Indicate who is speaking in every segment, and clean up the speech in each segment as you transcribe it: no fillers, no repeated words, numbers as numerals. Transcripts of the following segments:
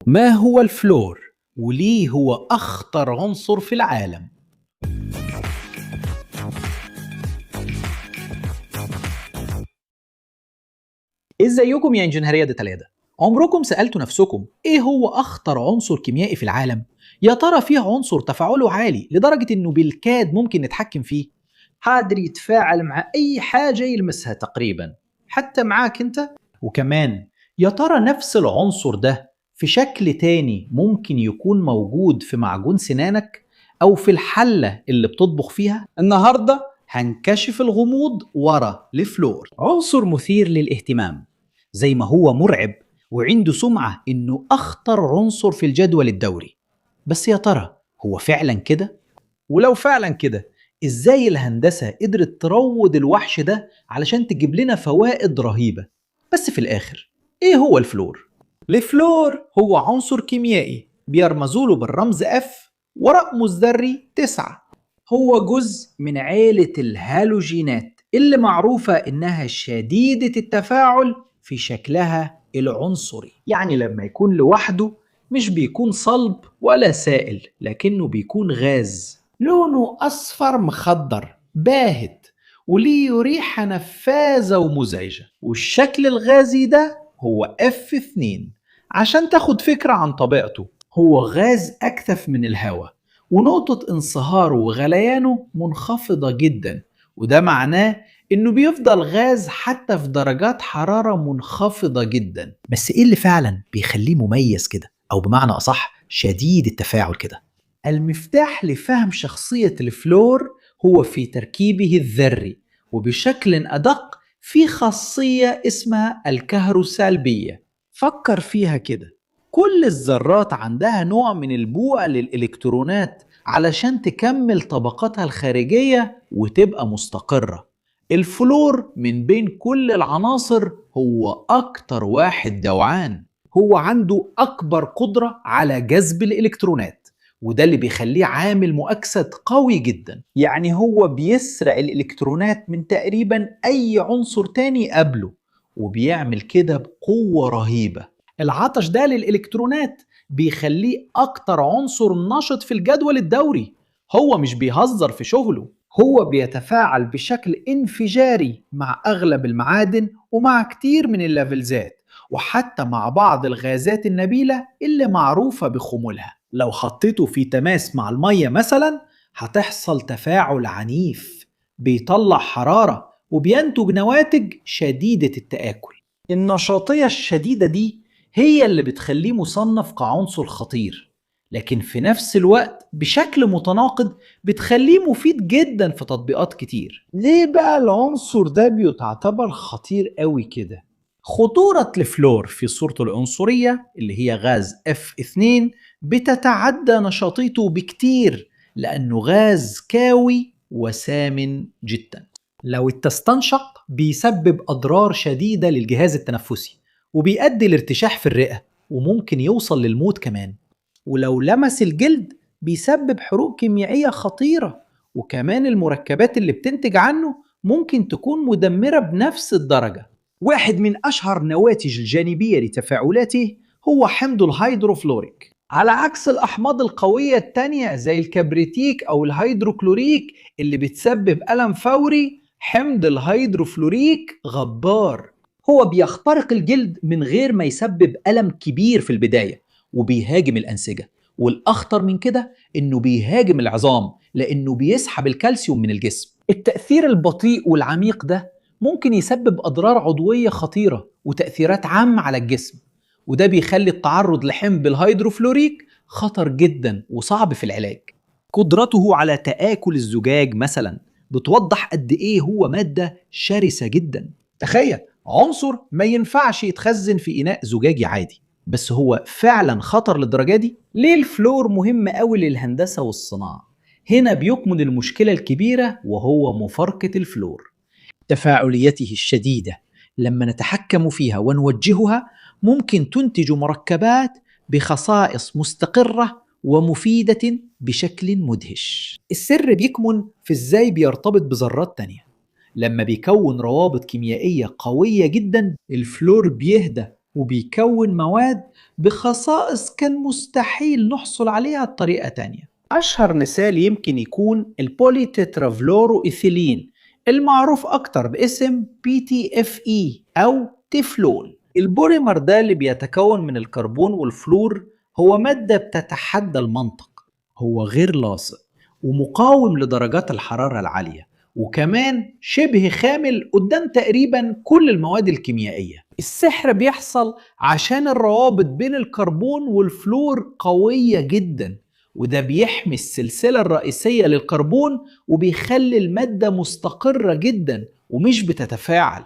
Speaker 1: ما هو الفلور؟ وليه هو أخطر عنصر في العالم؟ ازيكم يا انجنيرية دي تلاتة؟ عمركم سألتوا نفسكم ايه هو أخطر عنصر كيميائي في العالم؟ يا ترى فيه عنصر تفاعله عالي لدرجة انه بالكاد ممكن نتحكم فيه؟
Speaker 2: قادر يتفاعل مع أي حاجة يلمسها تقريبا، حتى معاك أنت.
Speaker 1: وكمان يا ترى نفس العنصر ده في شكل تاني ممكن يكون موجود في معجون سنانك أو في الحلة اللي بتطبخ فيها؟ النهاردة هنكشف الغموض ورا الفلور.
Speaker 2: عنصر مثير للاهتمام، زي ما هو مرعب وعنده سمعة إنه أخطر عنصر في الجدول الدوري.
Speaker 1: بس يا ترى هو فعلا كده؟ ولو فعلا كده ازاي الهندسة قدرت تروض الوحش ده علشان تجيب لنا فوائد رهيبة؟ بس في الآخر ايه هو الفلور؟ الفلور هو عنصر كيميائي بيرمزوا له بالرمز F ورقمه الذري 9.
Speaker 2: هو جزء من عيلة الهالوجينات اللي معروفة إنها شديدة التفاعل في شكلها العنصري.
Speaker 1: يعني لما يكون لوحده مش بيكون صلب ولا سائل، لكنه بيكون غاز لونه أصفر مخضر باهت وليه ريحة نفاذة ومزعجة، والشكل الغازي ده هو F2. عشان تاخد فكرة عن طبيعته، هو غاز أكثف من الهواء ونقطة انصهاره وغليانه منخفضة جدا، وده معناه إنه بيفضل غاز حتى في درجات حرارة منخفضة جدا.
Speaker 2: بس إيه اللي فعلا بيخليه مميز كده، أو بمعنى أصح شديد التفاعل كده؟
Speaker 1: المفتاح لفهم شخصية الفلور هو في تركيبه الذري، وبشكل أدق في خاصية اسمها الكهروسلبية. فكر فيها كده، كل الذرات عندها نوع من البوع للإلكترونات علشان تكمل طبقاتها الخارجية وتبقى مستقرة. الفلور من بين كل العناصر هو أكتر واحد جوعان، هو عنده أكبر قدرة على جذب الإلكترونات، وده اللي بيخليه عامل مؤكسد قوي جدا. يعني هو بيسرق الإلكترونات من تقريبا أي عنصر تاني قبله، وبيعمل كده بقوة رهيبة. العطش ده للإلكترونات بيخليه أكتر عنصر نشط في الجدول الدوري. هو مش بيهزر في شغله، هو بيتفاعل بشكل انفجاري مع أغلب المعادن ومع كتير من اللافلزات، وحتى مع بعض الغازات النبيلة اللي معروفة بخمولها. لو حطيته في تماس مع المية مثلا هتحصل تفاعل عنيف بيطلع حرارة وبينتج نواتج شديدة التآكل. النشاطية الشديدة دي هي اللي بتخليه مصنف كعنصر خطير، لكن في نفس الوقت بشكل متناقض بتخليه مفيد جدا في تطبيقات كتير. ليه بقى العنصر ده بيعتبر خطير قوي كده؟ خطورة الفلور في صورته العنصرية اللي هي غاز F2 بتتعدى نشاطيته بكتير، لأنه غاز كاوي وسامن جدا. لو استنشق بيسبب أضرار شديدة للجهاز التنفسي، وبيؤدي لارتشاح في الرئة وممكن يوصل للموت كمان. ولو لمس الجلد بيسبب حروق كيميائية خطيرة، وكمان المركبات اللي بتنتج عنه ممكن تكون مدمرة بنفس الدرجة. واحد من أشهر النواتج الجانبية لتفاعلاته هو حمض الهيدروفلوريك، على عكس الأحماض القوية التانية زي الكبريتيك أو الهيدروكلوريك اللي بتسبب ألم فوري. حمض الهيدروفلوريك غبار،
Speaker 2: هو بيخترق الجلد من غير ما يسبب ألم كبير في البداية،
Speaker 1: وبيهاجم الأنسجة، والأخطر من كده إنه بيهاجم العظام لأنه بيسحب الكالسيوم من الجسم. التأثير البطيء والعميق ده ممكن يسبب أضرار عضوية خطيرة وتأثيرات عامة على الجسم، وده بيخلي التعرض لحمض الهيدروفلوريك خطر جدا وصعب في العلاج.
Speaker 2: قدرته على تآكل الزجاج مثلا بتوضح قد إيه هو مادة شرسة جدا.
Speaker 1: تخيل عنصر ما ينفعش يتخزن في إناء زجاجي عادي، بس هو فعلا خطر للدرجة دي؟ ليه الفلور مهم قوي للهندسة والصناعة؟ هنا بيكمن المشكلة الكبيرة، وهو مفارقة الفلور.
Speaker 2: تفاعليته الشديدة لما نتحكم فيها ونوجهها ممكن تنتج مركبات بخصائص مستقرة ومفيدة بشكل مدهش.
Speaker 1: السر بيكمن في ازاي بيرتبط بذرات تانية. لما بيكون روابط كيميائية قوية جدا الفلور بيهدى وبيكون مواد بخصائص كان مستحيل نحصل عليها بطريقة تانية.
Speaker 2: أشهر مثال يمكن يكون البولي تترافلورو إيثيلين المعروف أكتر باسم PTFE أو تeflon.
Speaker 1: البوليمر ده اللي بيتكون من الكربون والفلور هو مادة بتتحدى المنطق. هو غير لاصق ومقاوم لدرجات الحرارة العالية، وكمان شبه خامل قدام تقريبا كل المواد الكيميائية. السحر بيحصل عشان الروابط بين الكربون والفلور قوية جدا، وده بيحمي السلسلة الرئيسية للكربون وبيخلي المادة مستقرة جدا ومش بتتفاعل،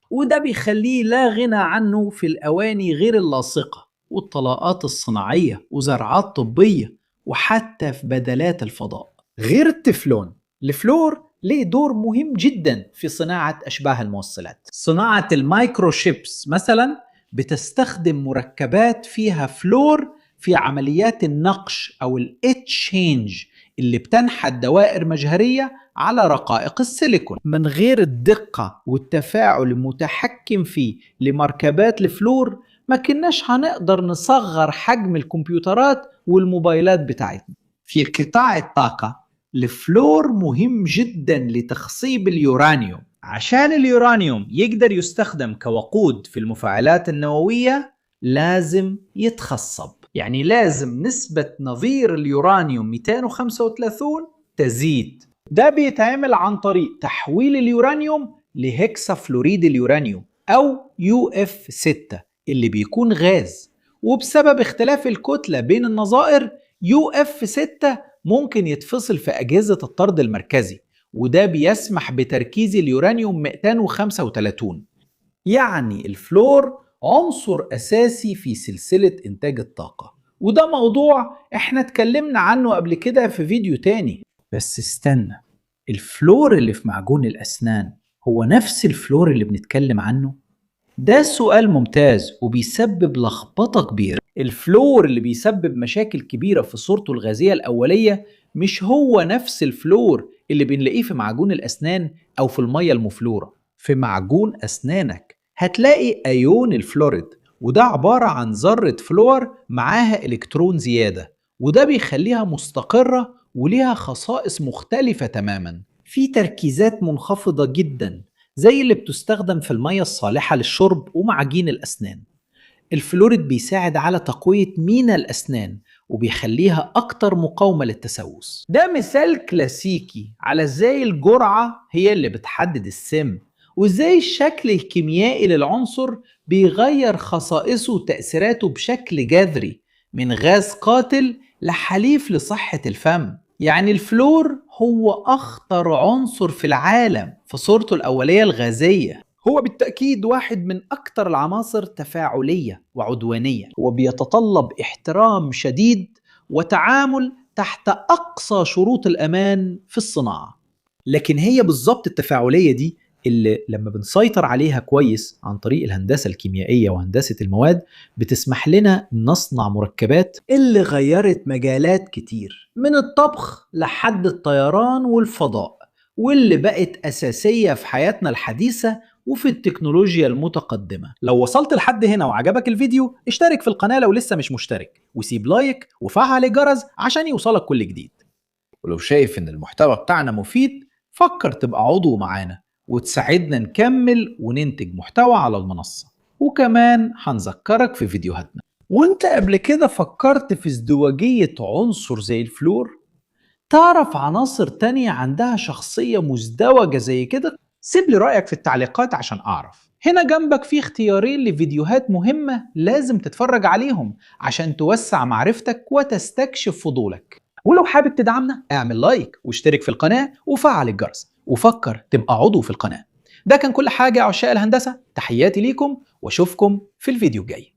Speaker 1: وده بيخليه لا غنى عنه في الأواني غير اللاصقة والطلاءات الصناعية وزرعات طبية وحتى في بدلات الفضاء. غير التفلون، الفلور ليه دور مهم جدا في صناعة أشباه الموصلات. صناعة المايكروشيبس مثلا بتستخدم مركبات فيها فلور في عمليات النقش أو الإتشينج اللي بتنحت دوائر مجهرية على رقائق السيليكون. من غير الدقة والتفاعل المتحكم فيه لمركبات الفلور ما كناش هنقدر نصغر حجم الكمبيوترات والموبايلات بتاعتنا. في قطاع الطاقة الفلور مهم جدا لتخصيب اليورانيوم.
Speaker 2: عشان اليورانيوم يقدر يستخدم كوقود في المفاعلات النووية
Speaker 1: لازم يتخصب، يعني لازم نسبة نظير اليورانيوم 235 تزيد. ده بيتعمل عن طريق تحويل اليورانيوم لهكسا فلوريد اليورانيوم أو UF6 اللي بيكون غاز، وبسبب اختلاف الكتلة بين النظائر UF6 ممكن يتفصل في أجهزة الطرد المركزي، وده بيسمح بتركيز اليورانيوم 235. يعني الفلور عنصر أساسي في سلسلة إنتاج الطاقة، وده موضوع احنا اتكلمنا عنه قبل كده في فيديو تاني. بس استنى، الفلور اللي في معجون الأسنان هو نفس الفلور اللي بنتكلم عنه؟ ده سؤال ممتاز وبيسبب لخبطة كبيرة. الفلور اللي بيسبب مشاكل كبيرة في صورته الغازية الأولية مش هو نفس الفلور اللي بنلاقيه في معجون الأسنان أو في المية المفلورة. في معجون أسنانك هتلاقي أيون الفلوريد، وده عبارة عن ذرة فلور معاها إلكترون زيادة، وده بيخليها مستقرة وليها خصائص مختلفة تماما. في تركيزات منخفضة جدا زي اللي بتستخدم في المية الصالحة للشرب ومعجين الأسنان. الفلوريد بيساعد على تقوية مينا الأسنان وبيخليها أكتر مقاومة للتسوس. ده مثال كلاسيكي على ازاي الجرعة هي اللي بتحدد السم، وازاي الشكل الكيميائي للعنصر بيغير خصائصه وتأثيراته بشكل جذري من غاز قاتل لحليف لصحة الفم. يعني الفلور هو أخطر عنصر في العالم في صورته الأولية الغازية. هو بالتأكيد واحد من أكثر العناصر تفاعلية وعدوانية، وبيتطلب احترام شديد وتعامل تحت أقصى شروط الأمان في الصناعة. لكن هي بالضبط التفاعلية دي اللي لما بنسيطر عليها كويس عن طريق الهندسة الكيميائية وهندسة المواد بتسمح لنا نصنع مركبات اللي غيرت مجالات كتير من الطبخ لحد الطيران والفضاء، واللي بقت أساسية في حياتنا الحديثة وفي التكنولوجيا المتقدمة.
Speaker 2: لو وصلت لحد هنا وعجبك الفيديو اشترك في القناة لو لسه مش مشترك، وسيب لايك وفعل الجرس عشان يوصلك كل جديد.
Speaker 1: ولو شايف ان المحتوى بتاعنا مفيد فكر تبقى عضو معانا وتساعدنا نكمل وننتج محتوى على المنصة. وكمان هنذكرك في فيديوهاتنا. وانت قبل كده فكرت في ازدواجية عنصر زي الفلور؟ تعرف عناصر تانية عندها شخصية مزدوجة زي كده؟
Speaker 2: سيب لي رأيك في التعليقات عشان أعرف.
Speaker 1: هنا جنبك في اختيارين لفيديوهات مهمة لازم تتفرج عليهم عشان توسع معرفتك وتستكشف فضولك.
Speaker 2: ولو حابب تدعمنا
Speaker 1: اعمل لايك واشترك في القناة وفعل الجرس وفكر تبقى عضو في القناة. ده كان كل حاجة يا عشاق الهندسة، تحياتي ليكم واشوفكم في الفيديو الجاي.